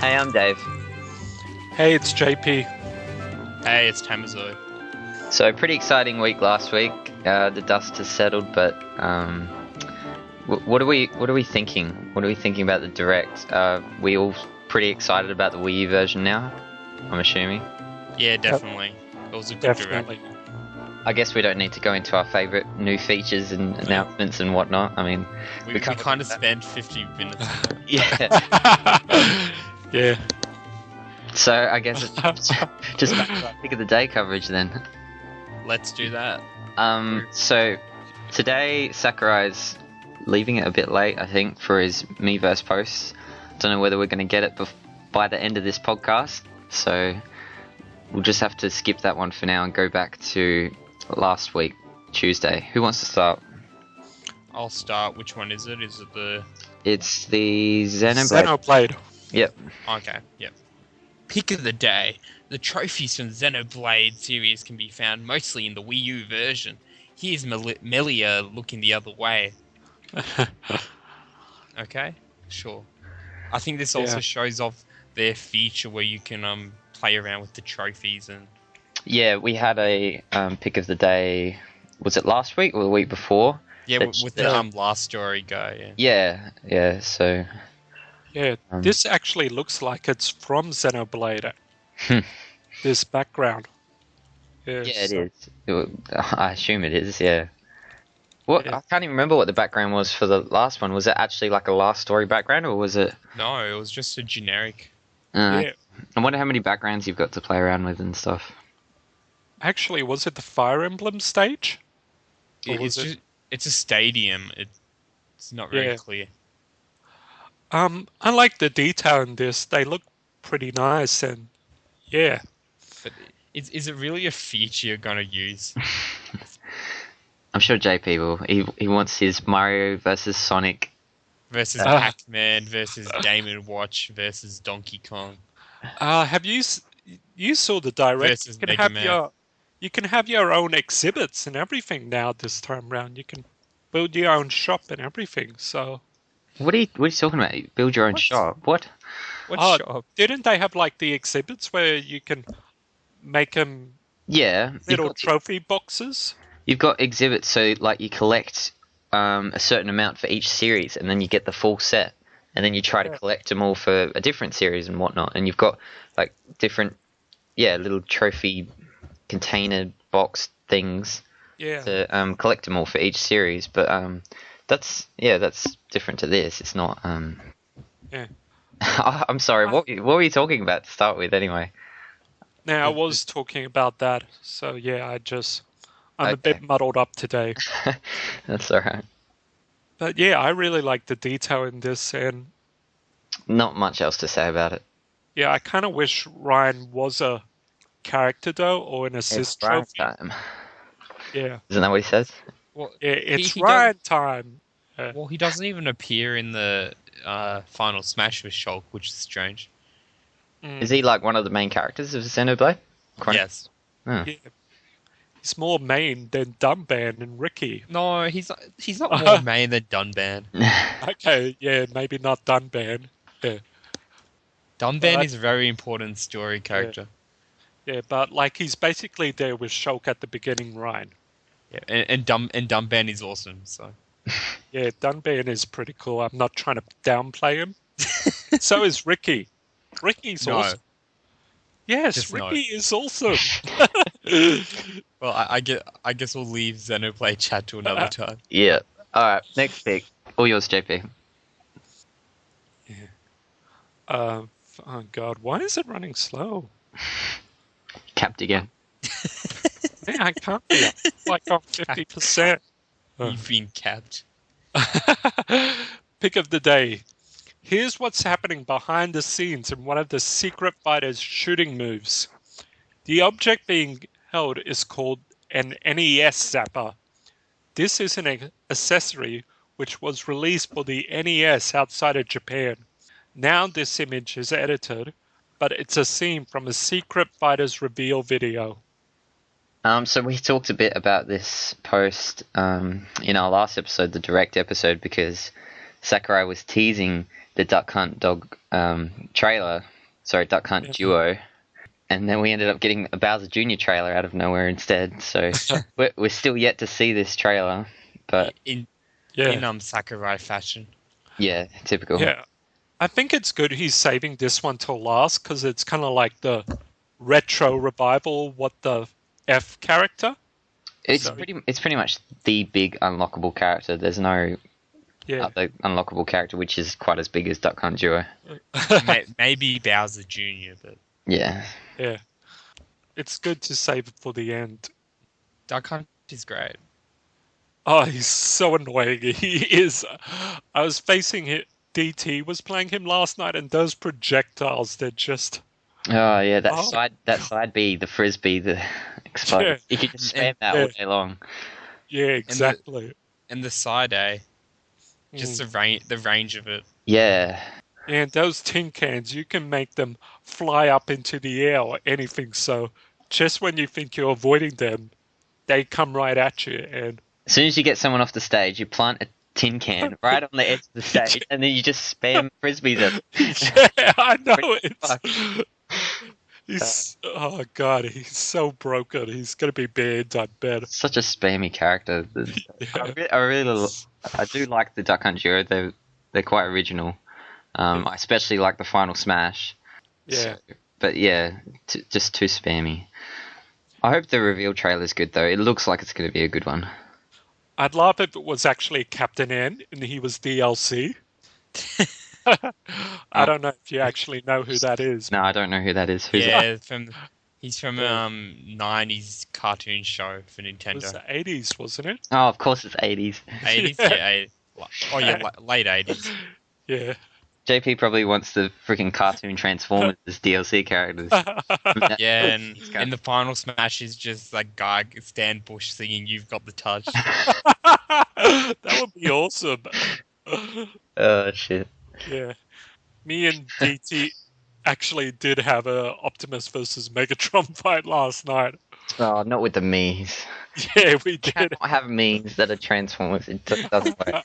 Hey, I'm Dave. Hey, it's JP. Hey, it's Tamazoy. So, pretty exciting week last week. The dust has settled, but what are we thinking? What are we thinking about the direct? We all pretty excited about the Wii U version now, I'm assuming. Yeah, definitely. It was a good Definitely. direct. I guess we don't need to go into our favourite new features and announcements and whatnot. I mean, We covered kind of that. spent 50 minutes on that. Yeah. Yeah. So I guess it's just back to our pick of the day coverage then. Let's do that. So today Sakurai's leaving it a bit late, I think, for his Miiverse posts. Don't know whether we're going to get it by the end of this podcast, so we'll just have to skip that one for now and go back to last week, Tuesday. Who wants to start? I'll start. Which one is it? Is it the... It's the Xenoblade. Xenoblade. Yep. Okay, yep. Pick of the day. The trophies from Xenoblade series can be found mostly in the Wii U version. Here's Melia looking the other way. Okay, sure. I think this also shows off their feature where you can play around with the trophies and... Yeah, we had a pick of the day. Was it last week or the week before? Yeah, with the last story guy, yeah. Yeah. So Yeah, this actually looks like it's from Xenoblade. This background. yeah, it is. I assume it is. Yeah. What? Yeah. I can't even remember what the background was for the last one. Was it actually like a last story background, or was it? No, it was just a generic... Yeah. I wonder how many backgrounds you've got to play around with and stuff. Actually, was it the Fire Emblem stage? Or It's was just... It's a stadium. It's not very Yeah. clear. I like the detail in this. They look pretty nice, and yeah. But is it really a feature you're gonna use? I'm sure JP will. He wants his Mario versus Sonic. Versus Pac-Man versus Game & Watch versus Donkey Kong. Have you saw the direct? Versus Mega Man. You can have your own exhibits and everything now this time round. You can build your own shop and everything. So What are you talking about? Build your own shop? What? What shop? didn't they have like the exhibits where you can make them Yeah. little trophy boxes? You've got exhibits, so like you collect a certain amount for each series, and then you get the full set, and then you try to collect them all for a different series and whatnot. And you've got like different, little trophy container box things to collect them all for each series. But that's different to this. It's not. Yeah. I'm sorry. What were you talking about to start with, anyway? Now I was talking about that. So yeah, I'm a bit muddled up today. That's all right. But yeah, I really like the detail in this, and Not much else to say about it. yeah, I kind of wish Ryan was a character though, or an assist It's Ryan trophy. time. Yeah, Isn't that what he says? Well, yeah, it's he Ryan time. Well, he doesn't even appear in the final Smash with Shulk, which is strange. Is he like one of the main characters of Xenoblade? Yes. Oh. Yeah. He's more main than Dumban and Ricky. No, he's not more main than Dunban. Okay, yeah, maybe not Dunban. Yeah, Dunban is a very important story character. yeah, but like he's basically there with Shulk at the beginning, Ryan. Yeah, and Dunban is awesome. So Yeah, Dunban is pretty cool. I'm not trying to downplay him. So is Ricky. Ricky's awesome. Yes, Just Ricky is awesome. Well, I guess we'll leave Xenoblade chat to another time. Yeah. All right. Next pick. All yours, JP. Oh God, why is it running slow? Capped again. Man, I can't be up like on 50%. You've been capped. Pick of the day. Here's what's happening behind the scenes in one of the secret fighters' shooting moves. The object being held is called an NES zapper. This is an accessory which was released for the NES outside of Japan. Now this image is edited, but it's a scene from a secret fighters reveal video. So we talked a bit about this post in our last episode, the direct episode, because Sakurai was teasing the Duck Hunt trailer. Sorry, Duck Hunt duo. And then we ended up getting a Bowser Jr. trailer out of nowhere instead. So we're still yet to see this trailer. But in Sakurai fashion. yeah, typical. Yeah. I think it's good he's saving this one till last because it's kind of like the retro revival, what the F character. It's pretty much the big unlockable character. There's no other unlockable character which is quite as big as Duck Hunt Duo. Maybe Bowser Jr., but yeah. It's good to save it for the end. Duck Hunt is great. Oh, he's so annoying. He is. I was facing it. DT was playing him last night, and those projectiles, they're just... Oh yeah, that side B, the frisbee, the explodes. Yeah. You could just spam that all day long. Yeah, exactly. And the side A, just the range of it. Yeah. And those tin cans, you can make them fly up into the air or anything. So just when you think you're avoiding them, they come right at you. And as soon as you get someone off the stage, you plant a tin can right on the edge of the stage, and then you just spam frisbees at them. Yeah, I know. Oh god, he's so broken. He's gonna be banned, I bet. Such a spammy character. I do like the Duck Hunt Duo. They're quite original. I especially like the Final Smash. Yeah. But yeah, just too spammy. I hope the reveal trailer's good though. It looks like it's going to be a good one. I'd love if it was actually Captain N and he was DLC. I don't know if you actually know who that is. No, I don't know who that is. Who's that? He's from 90s cartoon show for Nintendo. It was the 80s, wasn't it? Oh, of course it's 80s. 80s? Yeah, 80s. Oh yeah, late 80s. Yeah. JP probably wants the freaking cartoon Transformers as DLC characters. Yeah, and in the Final Smash is just like guy Stan Bush singing "You've Got the Touch." That would be awesome. Oh shit. Yeah. Me and DT actually did have a Optimus versus Megatron fight last night. Oh, not with the Mii's. Yeah, we did. Cannot have Mii's that are Transformers. It just doesn't work.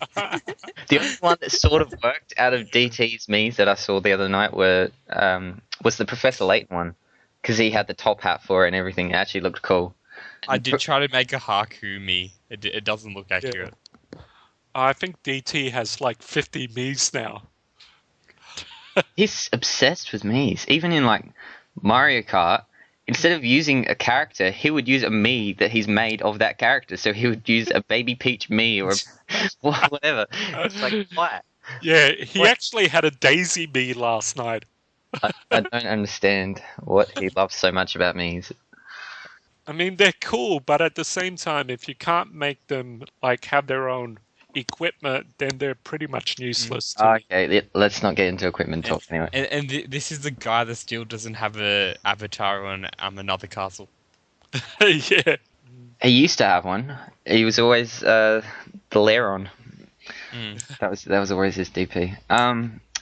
The only one that sort of worked out of DT's Mii's that I saw the other night was the Professor Layton one, because he had the top hat for it and everything. It actually looked cool. I did try to make a Haku Mii. It doesn't look accurate. Yeah. I think DT has like 50 Mii's now. He's obsessed with Mii's. Even in like Mario Kart, instead of using a character, he would use a Mii that he's made of that character. So he would use a Baby Peach Mii or whatever. It's like, what? Yeah, he actually had a Daisy Mii last night. I don't understand what he loves so much about Mii's. I mean, they're cool, but at the same time, if you can't make them like have their own equipment, then they're pretty much useless. Okay, let's not get into equipment talk anyway. And this is the guy that still doesn't have an avatar on another castle. Yeah. He used to have one. He was always the Laron. That was always his DP.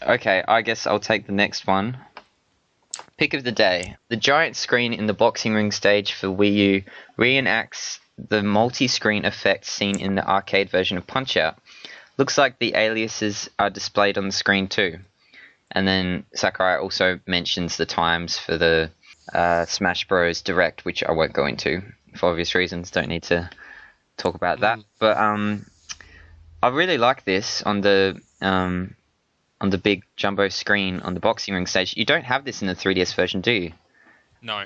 Okay, I guess I'll take the next one. Pick of the day. The giant screen in the boxing ring stage for Wii U reenacts the multi-screen effect seen in the arcade version of Punch-Out. Looks like the aliases are displayed on the screen too. And then Sakurai also mentions the times for the Smash Bros. Direct, which I won't go into for obvious reasons. Don't need to talk about that. But I really like this on the big jumbo screen on the boxing ring stage. You don't have this in the 3DS version, do you? No.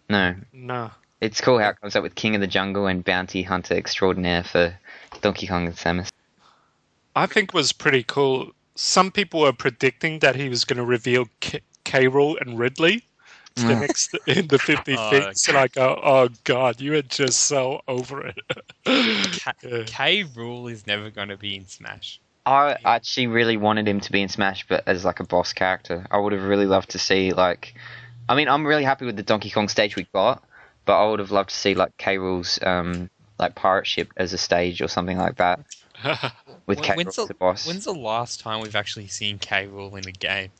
No. It's cool how it comes up with King of the Jungle and Bounty Hunter Extraordinaire for Donkey Kong and Samus. I think it was pretty cool. Some people were predicting that he was going to reveal K. Rool and Ridley in the 50 feet. And I go, oh god, you are just so over it. K. Rool is never going to be in Smash. I actually really wanted him to be in Smash, but as like a boss character. I would have really loved to see like... I mean, I'm really happy with the Donkey Kong stage we got, but I would have loved to see like K. Rool's like pirate ship as a stage or something like that. With K. Rool as the boss. When's the last time we've actually seen K. Rool in a game?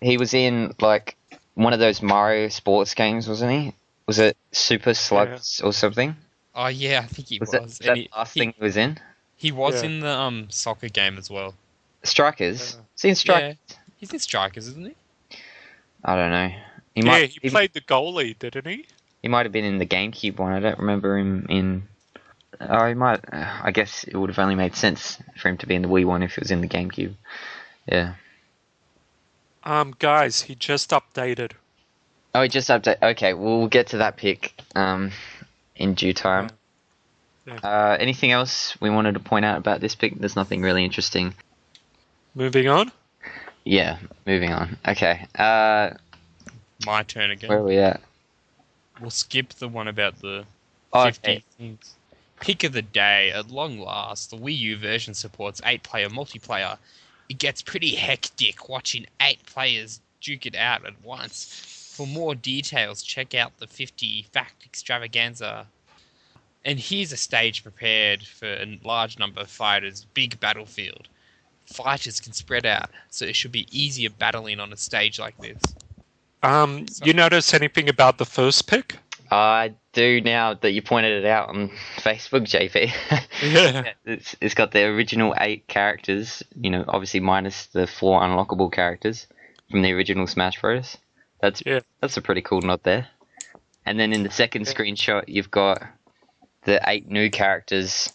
He was in like one of those Mario sports games, wasn't he? Was it Super Slugs or something? Oh yeah, I think he was. Was that the last thing he was in? He was in the soccer game as well. Strikers. Seen Strikers? Yeah, he's in Strikers, isn't he? I don't know. He played the goalie, didn't he? He might have been in the GameCube one. I don't remember him in. Oh, he might. I guess it would have only made sense for him to be in the Wii one if it was in the GameCube. Yeah. Guys, he just updated. Oh, he just updated. Okay, we'll get to that pick in due time. Yeah. Anything else we wanted to point out about this pick? There's nothing really interesting. Moving on. Yeah, moving on. Okay. My turn again. Where are we at? We'll skip the one about the Oh, 50 okay. things. Pick of the day. At long last, the Wii U version supports 8-player multiplayer. It gets pretty hectic watching 8 players duke it out at once. For more details, check out the 50 Fact Extravaganza. And here's a stage prepared for a large number of fighters, big battlefield. Fighters can spread out, so it should be easier battling on a stage like this. You notice anything about the first pick? I do now that you pointed it out on Facebook, JP. Yeah. It's got the original 8 characters, obviously minus the 4 unlockable characters from the original Smash Bros. That's a pretty cool nod there. And then in the second screenshot, you've got the 8 new characters.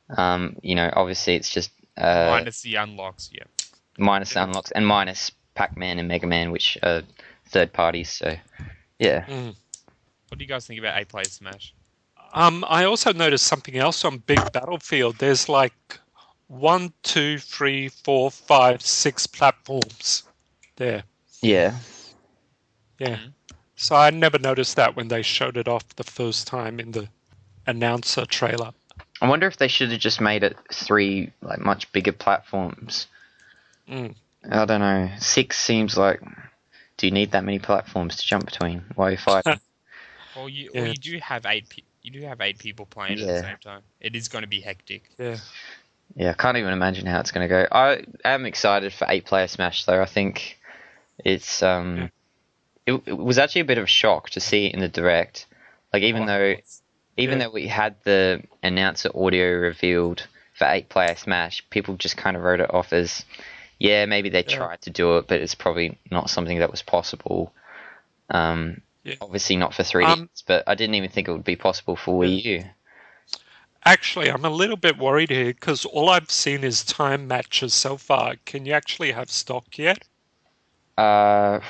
Obviously it's just Minus the unlocks, yeah. Minus the unlocks and minus Pac-Man and Mega Man, which are third parties. So, yeah. What do you guys think about 8-player Smash? I also noticed something else on Big Battlefield. There's like 1, 2, 3, 4, 5, 6 platforms there. Yeah. Yeah. So I never noticed that when they showed it off the first time in the announcer trailer. I wonder if they should have just made it 3 like much bigger platforms. I don't know. 6 seems like. Do you need that many platforms to jump between while you're fighting? Well, you do have 8. You do have 8 people playing at the same time. It is going to be hectic. Yeah. Yeah, I can't even imagine how it's going to go. I am excited for 8-player Smash, though. I think it's it was actually a bit of a shock to see it in the direct. Like even though we had the announcer audio revealed for 8-player Smash, people just kind of wrote it off as, maybe they tried to do it, but it's probably not something that was possible. Obviously not for 3DS, but I didn't even think it would be possible for Wii U. Actually, I'm a little bit worried here because all I've seen is time matches so far. Can you actually have stock yet? I'd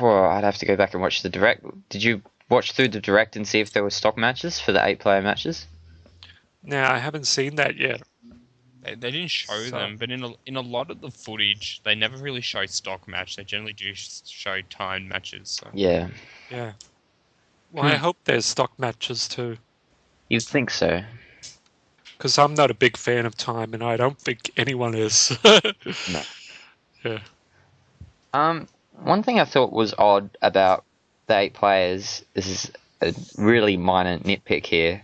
have to go back and watch the direct. Did you watch through the direct and see if there were stock matches for the 8-player matches? No, I haven't seen that yet. They didn't show them, but in a lot of the footage, they never really show stock match. They generally do show timed matches. So. Yeah. Yeah. Well, I hope there's stock matches too. You'd think so. Because I'm not a big fan of time, and I don't think anyone is. No. Yeah. One thing I thought was odd about the 8 players, this is a really minor nitpick here.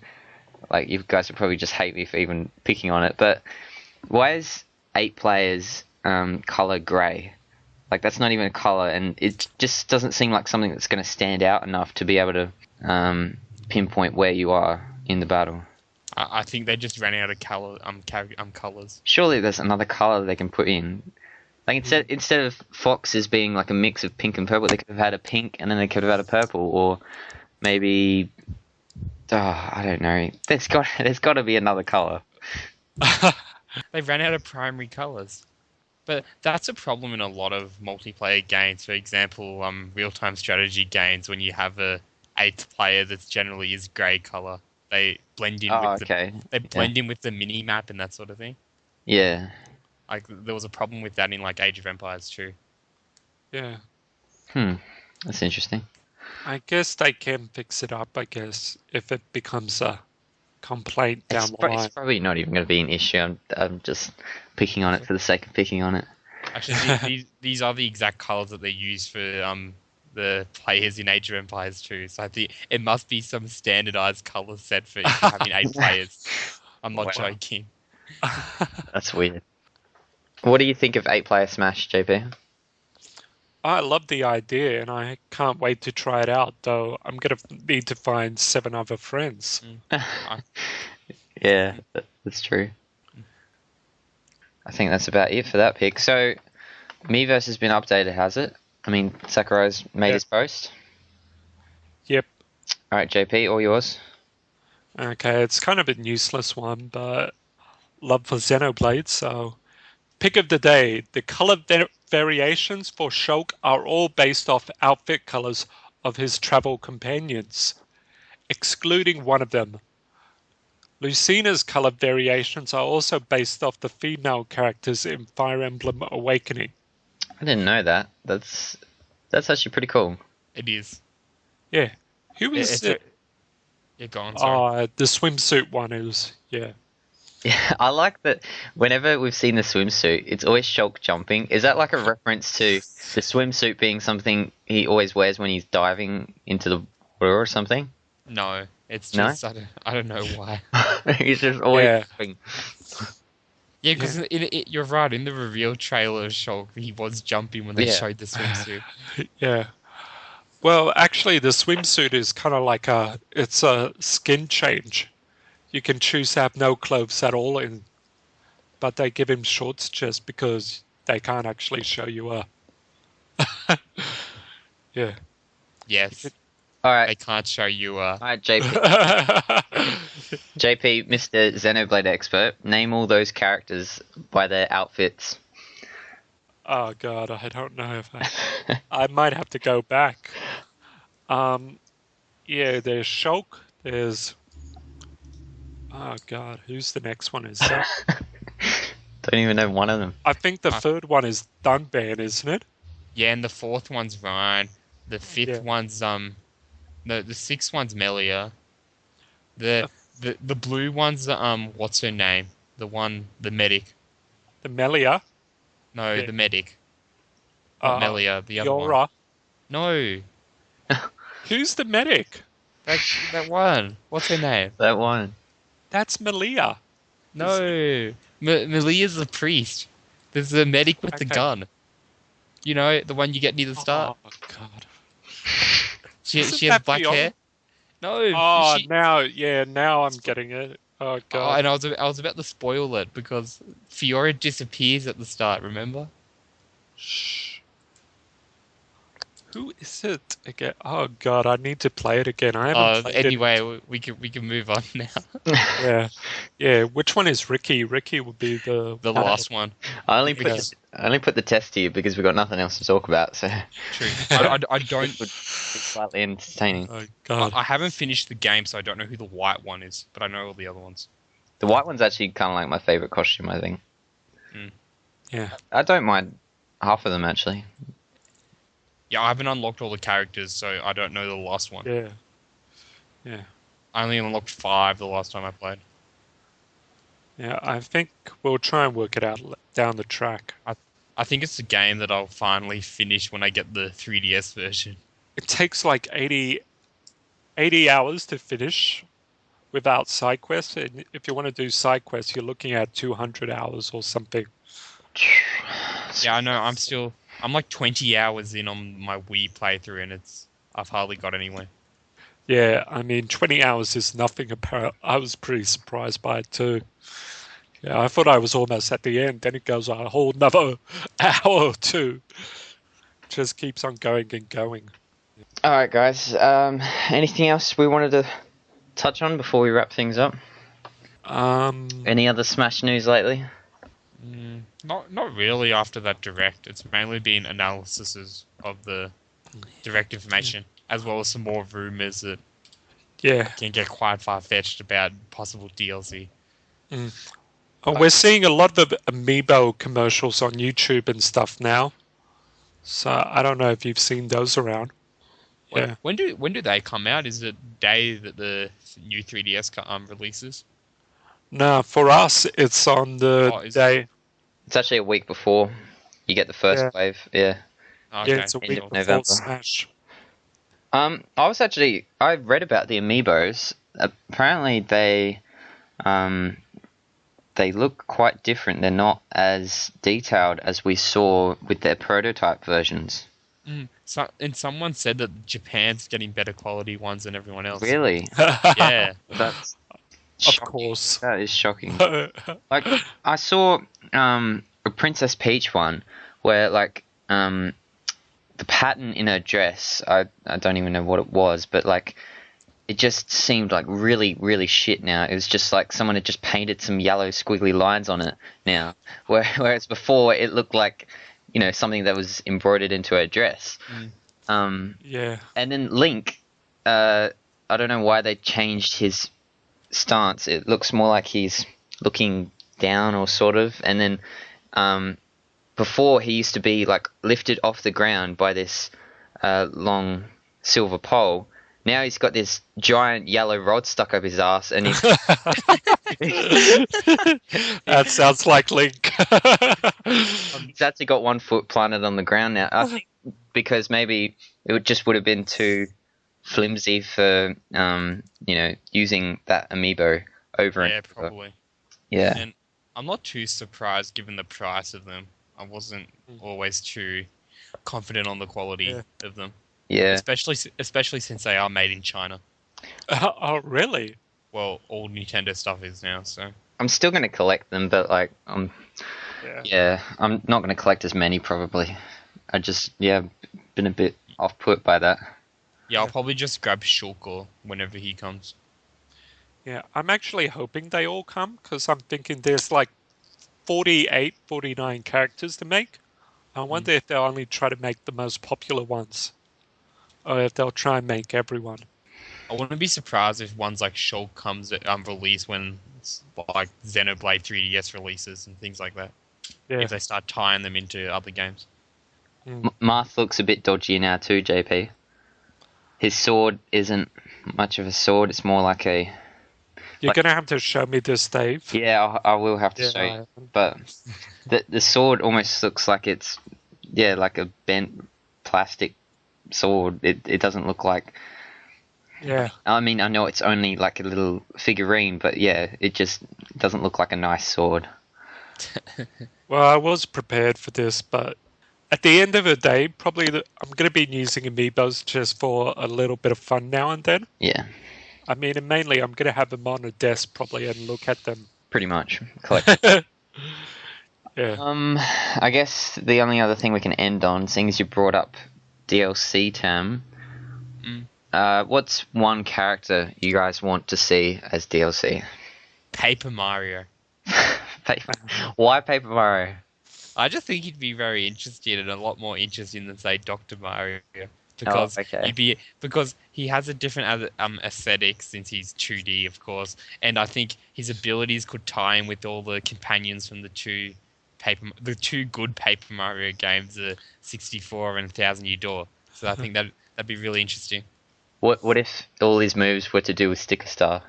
Like, you guys would probably just hate me for even picking on it, but why is 8 players color grey? Like, that's not even a color, and it just doesn't seem like something that's going to stand out enough to be able to pinpoint where you are in the battle. I think they just ran out of colors. Surely there's another color they can put in. Like instead of foxes being like a mix of pink and purple, they could have had a pink and then they could have had a purple, or maybe I don't know. There's got to be another color. They ran out of primary colors. But that's a problem in a lot of multiplayer games. For example, real-time strategy games, when you have a 8th player that generally is grey color, they blend in with the mini map and that sort of thing. Yeah. Like there was a problem with that in like Age of Empires 2. Yeah. That's interesting. I guess they can fix it up, if it becomes a complaint down the line. It's probably not even going to be an issue. I'm just picking on it for the sake of picking on it. Actually, these are the exact colors that they use for the players in Age of Empires 2. So I think it must be some standardized color set for if you're having 8 players. I'm not joking. That's weird. What do you think of 8-player Smash, JP? I love the idea, and I can't wait to try it out, though I'm going to need to find 7 other friends. Yeah, that's true. I think that's about it for that pick. So, Miiverse has been updated, has it? I mean, Sakurai's made his post. Yep. All right, JP, all yours. Okay, it's kind of a useless one, but love for Xenoblade, so pick of the day. The color variations for Shulk are all based off outfit colors of his travel companions, excluding one of them. Lucina's color variations are also based off the female characters in Fire Emblem Awakening. I didn't know that. That's actually pretty cool. It is. Yeah. Who is it? Yeah, go on, sorry. The swimsuit one is, yeah. Yeah, I like that whenever we've seen the swimsuit, it's always Shulk jumping. Is that like a reference to the swimsuit being something he always wears when he's diving into the water or something? No, it's just, I don't know why. He's just always jumping. Yeah, because you're right, in the reveal trailer of Shulk, he was jumping when they showed the swimsuit. Yeah. Well, actually, the swimsuit is kind of like it's a skin change. You can choose to have no clothes at all in, but they give him shorts just because they can't actually show you a. Yeah. Yes. All right. They can't show you All right, JP. JP, Mr. Xenoblade expert, name all those characters by their outfits. Oh God, I don't know if I might have to go back. Yeah, there's Shulk. There's. Oh God, who's the next one? Is that? Don't even know one of them. I think the third one is Dunban, isn't it? Yeah, and the fourth one's Ryan. The fifth one's the sixth one's Melia. The blue one's what's her name? The medic. The Melia? No, the medic. Not Melia, the other Yora. one. No. Who's the medic? That one. What's her name? That one. That's Melia. No. Melia's the priest. There's the medic with the gun. You know, the one you get near the start. Oh God. She has black hair. No. Oh, now I'm getting it. Oh God. Oh, and I was about to spoil it because Fiora disappears at the start. Remember? Shh. Who is it again? Oh God, I need to play it again. I haven't played anyway, we can move on now. Yeah. Which one is Ricky? Ricky would be the last one. I only put the test to you because we've got nothing else to talk about. So true. I don't. Would be slightly entertaining. Oh God. I haven't finished the game, so I don't know who the white one is, but I know all the other ones. The white one's actually kind of like my favorite costume, I think. Yeah. I don't mind half of them actually. Yeah, I haven't unlocked all the characters, so I don't know the last one. Yeah. I only unlocked 5 the last time I played. Yeah, I think we'll try and work it out down the track. I think it's a game that I'll finally finish when I get the 3DS version. It takes like 80 hours to finish without side quests. And if you want to do side quests, you're looking at 200 hours or something. Yeah, I know. I'm like 20 hours in on my Wii playthrough, and I've hardly got anywhere. Yeah, I mean, 20 hours is nothing apparent. I was pretty surprised by it too. Yeah, I thought I was almost at the end. Then it goes a whole another hour or two. Just keeps on going and going. All right, guys. Anything else we wanted to touch on before we wrap things up? Any other Smash news lately? Not really after that direct. It's mainly been analyses of the direct information, as well as some more rumours that can get quite far-fetched about possible DLC. Oh, we're seeing a lot of Amiibo commercials on YouTube and stuff now. So I don't know if you've seen those around. Yeah. When do they come out? Is it day that the new 3DS releases? No, for us it's on the day. It's actually a week before you get the first wave. Yeah. Okay. Yeah, it's a week before November. Smash. I read about the Amiibos. Apparently they look quite different. They're not as detailed as we saw with their prototype versions. So, and someone said that Japan's getting better quality ones than everyone else. Really? Yeah. That's Of shocking. course. That is shocking. Like I saw a Princess Peach one where like the pattern in her dress, I don't even know what it was, but like it just seemed like really, really shit now. It was just like someone had just painted some yellow squiggly lines on it now. Whereas before it looked like, something that was embroidered into her dress. Yeah. And then Link, I don't know why they changed his stance. It looks more like he's looking down or sort of. And then before he used to be like lifted off the ground by this long silver pole. Now he's got this giant yellow rod stuck up his ass, and he's That sounds like Link. he's actually got 1 foot planted on the ground now. I think because maybe it would have been too flimsy for using that amiibo over Yeah, and over. probably. Yeah. And I'm not too surprised given the price of them. I wasn't always too confident on the quality of them. Yeah. Especially since they are made in China. Oh, really? Well, all Nintendo stuff is now, so. I'm still going to collect them, but like I'm not going to collect as many probably. I just been a bit off put by that. Yeah, I'll probably just grab Shulk whenever he comes. Yeah, I'm actually hoping they all come because I'm thinking there's like 48, 49 characters to make. I wonder if they'll only try to make the most popular ones. Or if they'll try and make everyone. I wouldn't be surprised if ones like Shulk comes released when like Xenoblade 3DS releases and things like that. Yeah. If they start tying them into other games. Marth looks a bit dodgy now too, JP. His sword isn't much of a sword, it's more like a... You're going to have to show me this, Dave. Yeah, I will have to show you. But the sword almost looks like it's, like a bent plastic sword. It doesn't look like... Yeah. I mean, I know it's only like a little figurine, but it just doesn't look like a nice sword. Well, I was prepared for this, but at the end of the day, probably I'm going to be using amiibos just for a little bit of fun now and then. Yeah. I mean, and mainly I'm going to have them on a desk probably and look at them. Pretty much. Collect. Yeah. I guess the only other thing we can end on, seeing as you brought up DLC, Tam, what's one character you guys want to see as DLC? Paper Mario. Why Paper Mario? I just think he'd be very interested and a lot more interesting than say Dr. Mario. Because because he has a different aesthetic since he's 2D, of course, and I think his abilities could tie in with all the companions from the two good Paper Mario games, 64 and 1000 Year Door. So I think that'd be really interesting. What if all his moves were to do with Sticker Star?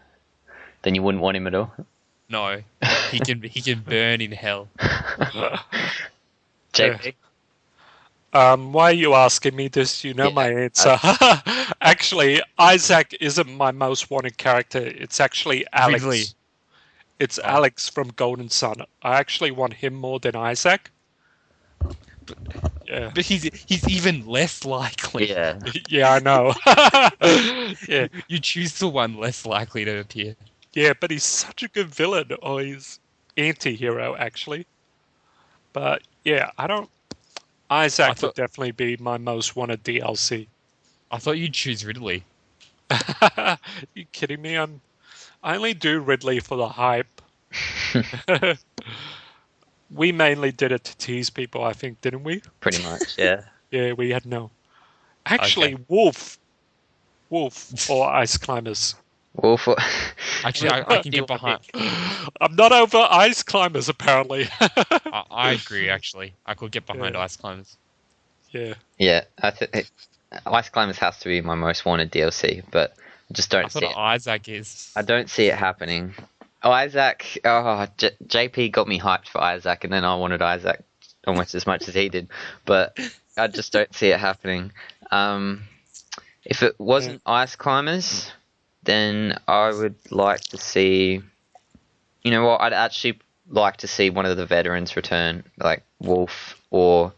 Then you wouldn't want him at all. No, he can burn in hell. JP? Why are you asking me this? You know my answer. Actually, Isaac isn't my most wanted character. It's actually Alex. Really? It's Alex from Golden Sun. I actually want him more than Isaac. But he's even less likely. Yeah. Yeah, I know. Yeah. You choose the one less likely to appear. Yeah, but he's such a good villain, or he's anti-hero, actually. But, yeah, Isaac would definitely be my most wanted DLC. I thought you'd choose Ridley. You kidding me? I only do Ridley for the hype. We mainly did it to tease people, I think, didn't we? Pretty much, yeah. Yeah, we had no. Actually, Okay. Wolf or Ice Climbers. Wolf. Actually, I can get behind. I'm not over Ice Climbers, apparently. I agree. Actually, I could get behind Ice Climbers. Yeah. Yeah, Ice Climbers has to be my most wanted DLC, but I just don't see it. Isaac is. I don't see it happening. Oh, Isaac. Oh, JP got me hyped for Isaac, and then I wanted Isaac almost as much as he did, but I just don't see it happening. If it wasn't Ice Climbers, then I would like to see... You know what? I'd actually like to see one of the veterans return, like Wolf or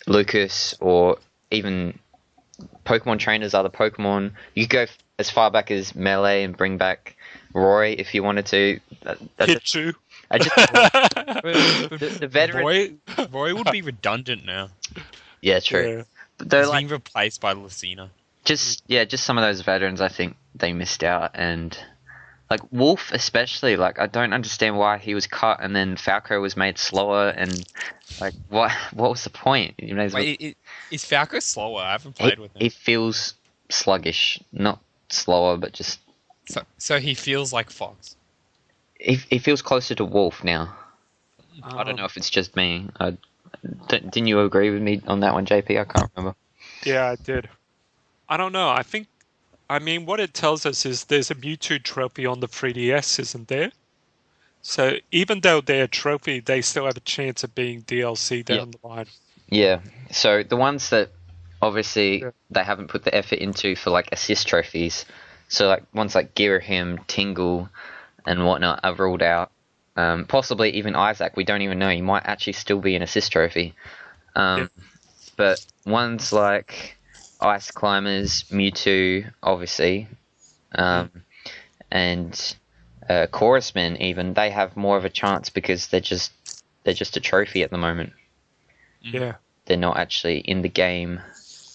Lucas, or even Pokemon trainers, other Pokemon. You could go as far back as Melee and bring back Roy if you wanted to. Pichu. The veteran. Roy would be redundant now. Yeah, true. Yeah. But they're He's like being replaced by Lucina. just some of those veterans. I think they missed out, and like Wolf especially. Like I don't understand why he was cut and then Falco was made slower, and like what was the point? You know, Wait, is Falco slower? I haven't played with him. he feels sluggish, not slower, but just So he feels like Fox. he feels closer to Wolf now. I don't Um, know if it's just me. Didn't you agree with me on that one, JP? I can't remember. Yeah, I did. I don't know. I mean, what it tells us is there's a Mewtwo trophy on the 3DS, isn't there? So even though they're a trophy, they still have a chance of being DLC down the line. Yeah. So the ones that obviously Yeah. they haven't put the effort into for like assist trophies. So like ones like Girahim, Tingle, and whatnot are ruled out. Possibly even Isaac. We don't even know. He might actually still be an assist trophy. But ones like Ice Climbers, Mewtwo, obviously, and Chorusmen, even they have more of a chance because they're just a trophy at the moment. Yeah. They're not actually in the game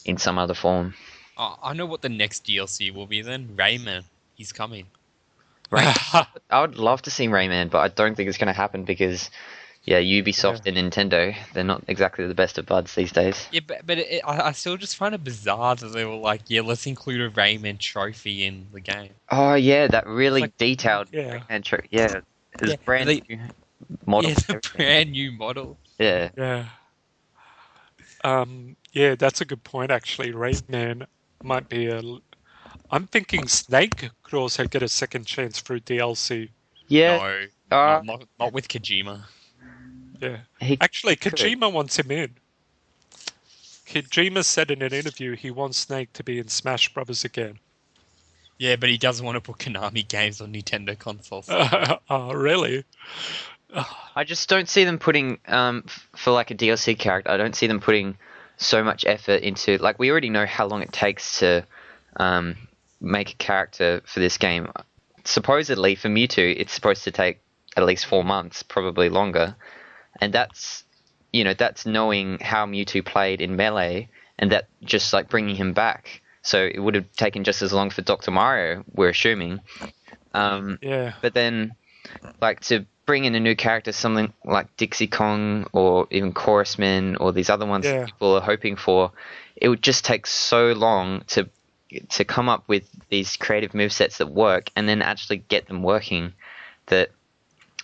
in some other form. I know what the next DLC will be then. Rayman. He's coming. I would love to see Rayman, but I don't think it's going to happen because, Ubisoft and Nintendo, they're not exactly the best of buds these days. Yeah, but I still just find it bizarre that they were like, yeah, let's include a Rayman trophy in the game. Oh yeah, that really detailed Yeah. Rayman trophy. Yeah, it's brand new model. Yeah, the brand new model. Yeah. Yeah. Yeah, that's a good point, actually. Rayman might be I'm thinking Snake could also get a second chance through DLC. Yeah. No, not with Kojima. Yeah. He Actually, could. Kojima wants him in. Kojima said in an interview he wants Snake to be in Smash Brothers again. Yeah, but he doesn't want to put Konami games on Nintendo consoles. Oh, really? I just don't see them putting for like a DLC character. I don't see them putting so much effort into like we already know how long it takes to make a character for this game. Supposedly for Mewtwo, it's supposed to take at least 4 months, probably longer, and that's knowing how Mewtwo played in Melee and that just like bringing him back. So it would have taken just as long for Dr. Mario, we're assuming. Yeah. But then, like to bring in a new character, something like Dixie Kong or even Chorusman or these other ones that people are hoping for, it would just take so long to come up with these creative movesets that work and then actually get them working. That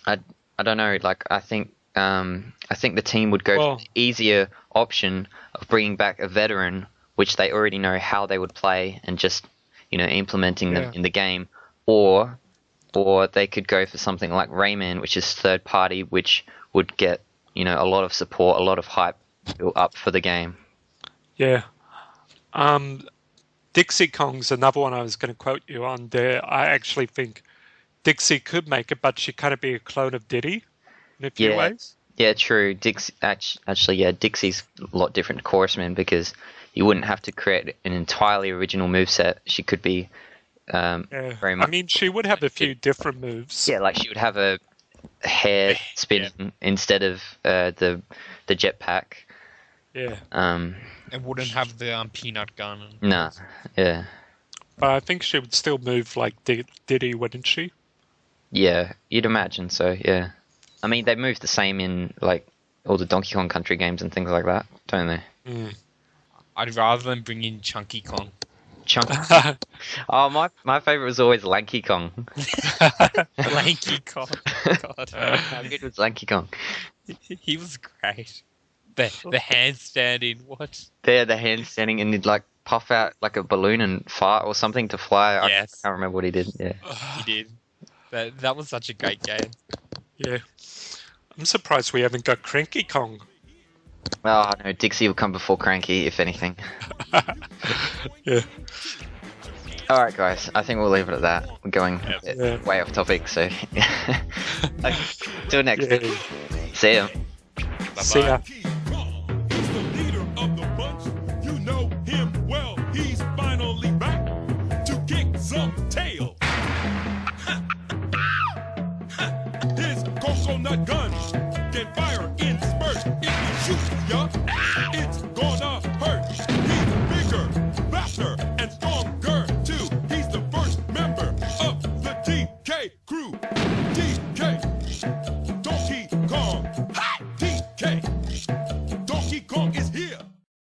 I don't know. Like I think the team would go for the easier option of bringing back a veteran, which they already know how they would play, and just implementing them in the game, or they could go for something like Rayman, which is third party, which would get a lot of support, a lot of hype built up for the game. Yeah. Dixie Kong's another one I was going to quote you on there. I actually think Dixie could make it, but she kind of be a clone of Diddy in a few ways. Yeah, true. Dixie's a lot different to Chorusman because you wouldn't have to create an entirely original moveset. She could be very much. I mean, she would have a few different moves. Yeah, like she would have a hair spin instead of the jetpack. Yeah. It wouldn't have the peanut gun. Nah. Yeah. But I think she would still move like Diddy, wouldn't she? Yeah, you'd imagine so. Yeah. I mean, they move the same in like all the Donkey Kong Country games and things like that, don't they? Mm. I'd rather than bring in Chunky Kong. Chunky. Oh, my favorite was always Lanky Kong. Lanky Kong. God. How good was Lanky Kong? He was great. The handstanding, what? There, the handstanding, and he'd like puff out like a balloon and fart or something to fly. Yes. I can't remember what he did. Yeah. He did. That was such a great game. Yeah. I'm surprised we haven't got Cranky Kong. Oh no, Dixie will come before Cranky, if anything. Yeah. Alright guys, I think we'll leave it at that. We're going way off topic, so okay, till next time. See ya. Bye-bye. See ya. He's the leader of the bunch. You know him well. He's finally back to kick some tail. His coconut gun can fire in spurts. If you shoot ya, it's gonna hurt. He's bigger, faster, and stronger too. He's the first member of the TK crew.